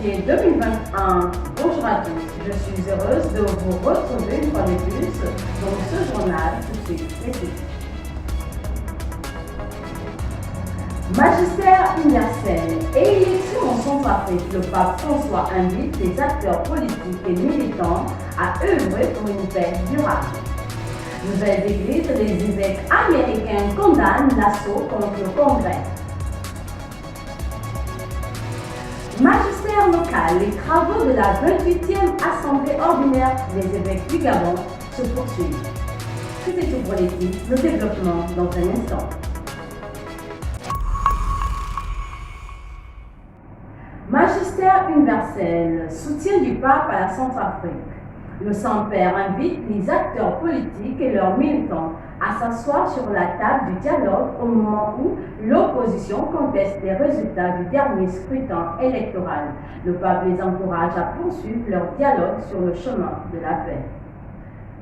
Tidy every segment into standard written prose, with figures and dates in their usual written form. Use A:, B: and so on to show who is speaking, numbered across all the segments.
A: janvier 2021. Bonjour à tous, je suis heureuse de vous retrouver une fois de plus dans ce journal tout de suite. Magistère universel et élection en Centrafrique, le pape François invite les acteurs politiques et militants à œuvrer pour une paix durable. Nouvelles églises, les évêques américains condamnent l'assaut contre le Congrès. Magistère local, les travaux de la 28e Assemblée ordinaire des évêques du Gabon se poursuivent. C'était tout pour les titres, le développement dans un instant. Magistère universel, soutien du pape à la Centrafrique. Le Saint-Père invite les acteurs politiques et leurs militants à s'asseoir sur la table du dialogue au moment où l'opposition conteste les résultats du dernier scrutin électoral. Le pape les encourage à poursuivre leur dialogue sur le chemin de la paix.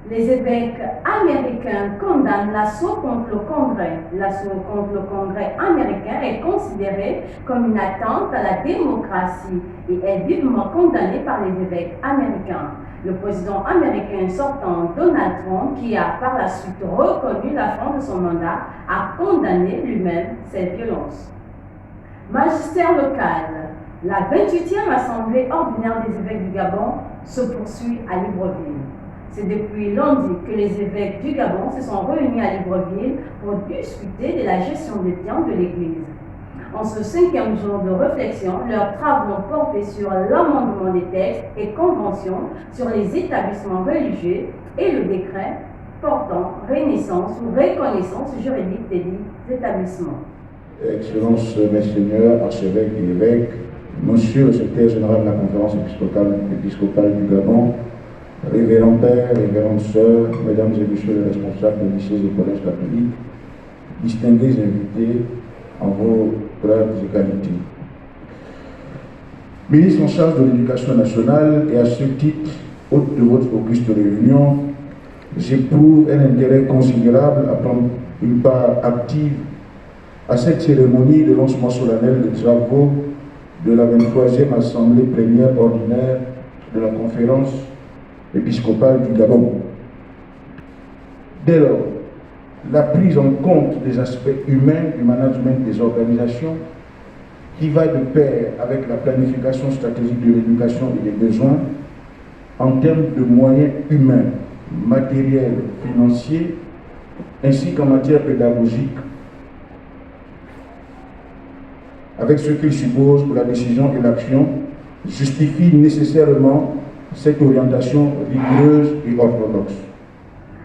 A: Les évêques américains condamnent l'assaut contre le Congrès. L'assaut contre le Congrès américain est considéré comme une atteinte à la démocratie et est vivement condamné par les évêques américains. Le président américain sortant Donald Trump, qui a par la suite reconnu la fin de son mandat, a condamné lui-même cette violence. Magistère local. La 28e Assemblée ordinaire des évêques du Gabon se poursuit à Libreville. C'est depuis lundi que les évêques du Gabon se sont réunis à Libreville pour discuter de la gestion des biens de l'Église. En ce 5e jour de réflexion, leurs travaux ont porté sur l'amendement des textes et conventions sur les établissements religieux et le décret portant renaissance ou reconnaissance juridique des dits établissements.
B: Excellences, Messeigneurs, archevêques et évêques, Monsieur le secrétaire général de la conférence épiscopale du Gabon, révérends pères, révérends sœurs, mesdames et messieurs les responsables de lycées et collèges catholiques, distingués invités en vos grades et qualités. Ministre en charge de l'Éducation nationale et à ce titre, hôte de votre auguste réunion, j'éprouve un intérêt considérable à prendre une part active à cette cérémonie de lancement solennel des travaux de la 23e Assemblée plénière ordinaire de la conférence épiscopale du Gabon. Dès lors, la prise en compte des aspects humains du management des organisations qui va de pair avec la planification stratégique de l'éducation et des besoins en termes de moyens humains, matériels, financiers, ainsi qu'en matière pédagogique, avec ce qu'il suppose pour la décision et l'action, justifie nécessairement cette orientation rigoureuse et orthodoxe.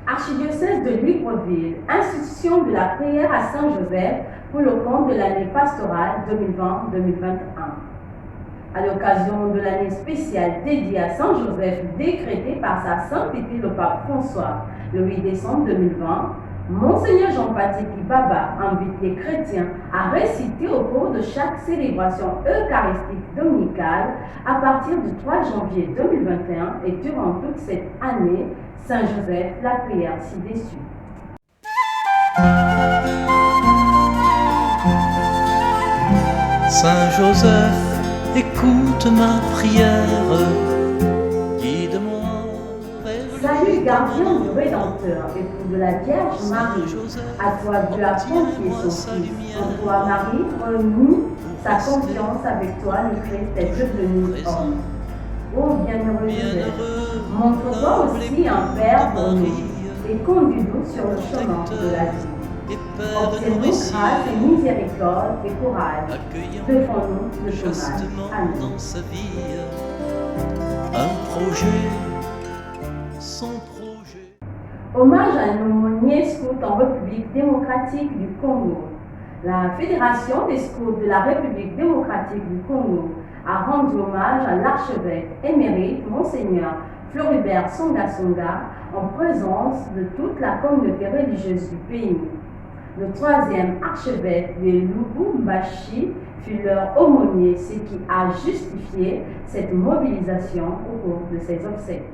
A: Archidiocèse de Libreville, institution de la prière à Saint-Joseph pour le compte de l'année pastorale 2020-2021. À l'occasion de l'année spéciale dédiée à Saint-Joseph décrétée par sa sainteté le pape François le 8 décembre 2020, Monseigneur Jean-Baptiste Baba invite les chrétiens à réciter au cours de chaque célébration eucharistique dominicale à partir du 3 janvier 2021 et durant toute cette année, Saint-Joseph, la prière ci-dessus.
C: Saint-Joseph, écoute ma prière, guide-moi.
A: Salut gardien du Rédempteur, époux de la Vierge Marie, à toi Dieu a confié son Fils. En toi Marie, renoue sa confiance avec toi, le Christ est devenu homme. Ô bienheureux Joseph, montre-toi aussi un Père pour nous et conduis-nous sur le chemin de la vie. Obtiens-nous grâce et miséricorde et courage. Défends-nous le chômage. Amen.
C: Dans sa vie, un projet, son projet.
A: Hommage à un aumônier scout en République démocratique du Congo. La Fédération des scouts de la République démocratique du Congo a rendu hommage à l'archevêque émérite Monseigneur Floribert Songa Songa en présence de toute la communauté religieuse du pays. Le 3e archevêque de Lubumbashi fut leur aumônier, ce qui a justifié cette mobilisation au cours de ses obsèques.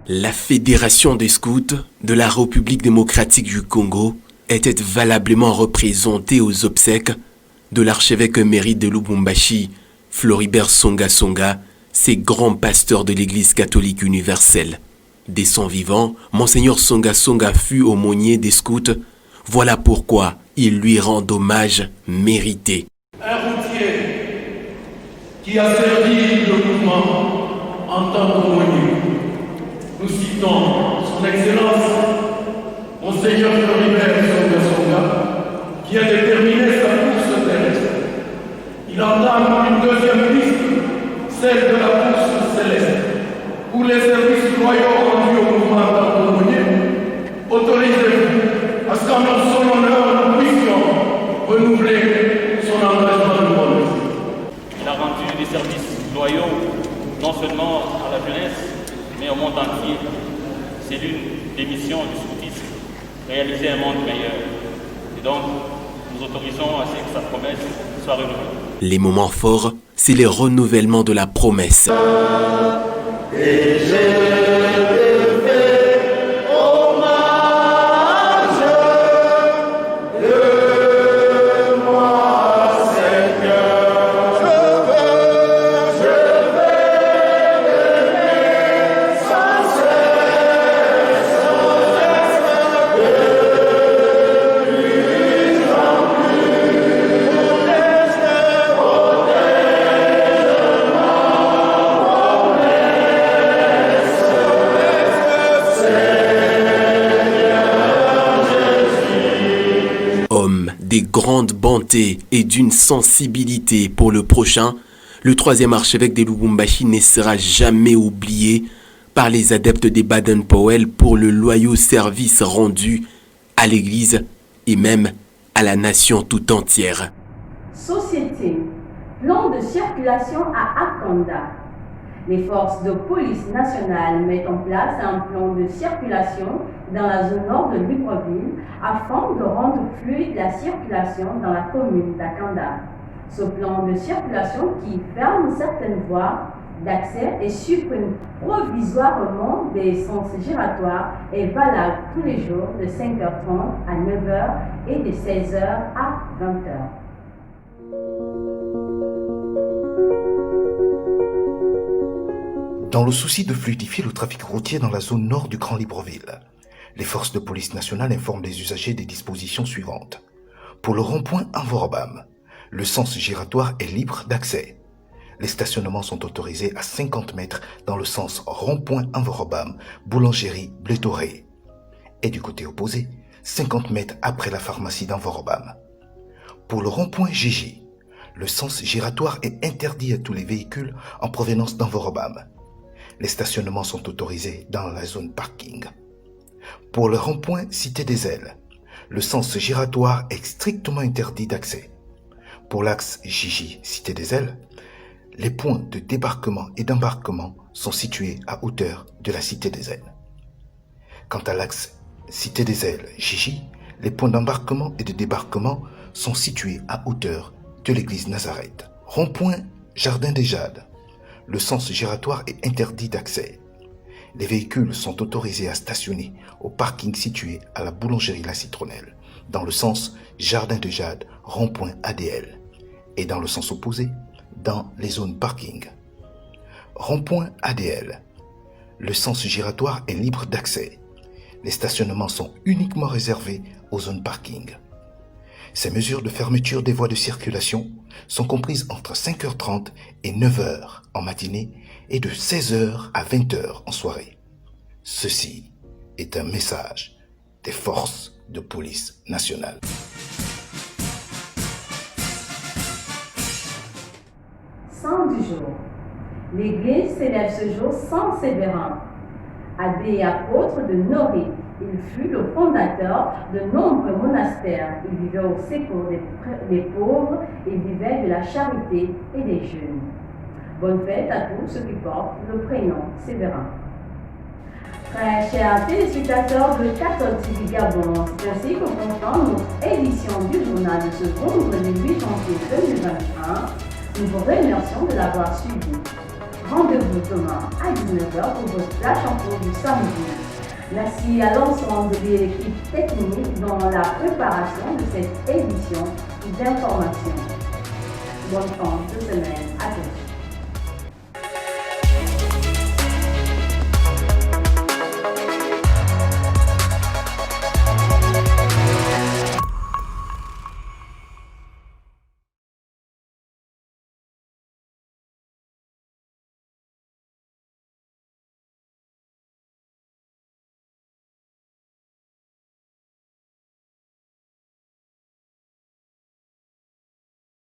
D: La Fédération des scouts de la République démocratique du Congo était valablement représentée aux obsèques de l'archevêque émérite de Lubumbashi, Floribert Songa Songa, ces grands pasteurs de l'Église catholique universelle. Dès son vivant, Monseigneur Songa Songa fut aumônier des scouts. Voilà pourquoi il lui rend hommage mérité.
E: Un routier qui a servi le mouvement en tant qu'aumônier. Nous citons son Excellence, Monseigneur Floribert Songa Songa, qui a déterminé sa course terrestre. Il entame une deuxième piste, celle de la course céleste. Pour les services loyaux rendus au mouvement en tant qu'aumônier, autorisez-vous à ce qu'en son honneur nous puissions renouveler son engagement de monde.
F: Il a rendu des services loyaux non seulement à la jeunesse, mais au monde entier. C'est l'une des missions du scoutisme, réaliser un monde meilleur. Et donc, nous autorisons à ce que sa promesse soit renouvelée.
D: Les moments forts, c'est le renouvellement de la promesse. Des grandes bontés et d'une sensibilité pour le prochain, le troisième archevêque de Lubumbashi ne sera jamais oublié par les adeptes des Baden-Powell pour le loyaux service rendu à l'Église et même à la nation tout entière.
A: Société, plan de circulation à Akanda. Les forces de police nationale mettent en place un plan de circulation dans la zone nord de Libreville afin de rendre fluide la circulation dans la commune d'Akanda. Ce plan de circulation qui ferme certaines voies d'accès et supprime provisoirement des sens giratoires est valable tous les jours de 5h30 à 9h et de 16h à 20h.
G: Dans le souci de fluidifier le trafic routier dans la zone nord du Grand Libreville, les forces de police nationale informent les usagers des dispositions suivantes. Pour le rond-point Envorobam, le sens giratoire est libre d'accès. Les stationnements sont autorisés à 50 mètres dans le sens rond-point Envorobam, boulangerie Blétoré. Et du côté opposé, 50 mètres après la pharmacie d'Envorobam. Pour le rond-point Gigi, le sens giratoire est interdit à tous les véhicules en provenance d'Envorobam. Les stationnements sont autorisés dans la zone parking. Pour le rond-point Cité des Ailes, le sens giratoire est strictement interdit d'accès. Pour l'axe Gigi Cité des Ailes, les points de débarquement et d'embarquement sont situés à hauteur de la Cité des Ailes. Quant à l'axe Cité des Ailes Gigi, les points d'embarquement et de débarquement sont situés à hauteur de l'église Nazareth. Rond-point Jardin des Jades, le sens giratoire est interdit d'accès. Les véhicules sont autorisés à stationner au parking situé à la boulangerie La Citronnelle, dans le sens Jardin de Jade, rond-point ADL, et dans le sens opposé, dans les zones parking. Rond-point ADL, le sens giratoire est libre d'accès. Les stationnements sont uniquement réservés aux zones parking. Ces mesures de fermeture des voies de circulation sont comprises entre 5h30 et 9h en matinée et de 16h à 20h en soirée. Ceci est un message des forces de police nationale.
A: Saint du jour. L'Église célèbre ce jour Saint Séverin, abbé et apôtre de Nori. Il fut le fondateur de nombreux monastères. Il vivait au secours des pauvres et vivait de la charité et des jeûnes. Bonne fête à tous ceux qui portent le prénom Séverin. Très chers téléspectateurs de Cathode TV Gabon, c'est ainsi que confirme notre édition du journal de ce vendredi 8 janvier 2021. Nous vous remercions de l'avoir suivi. Rendez-vous demain à 19h pour votre flash info du samedi. Merci à l'ensemble de l'équipe technique dans la préparation de cette édition d'information. Bonne fin de semaine à tous.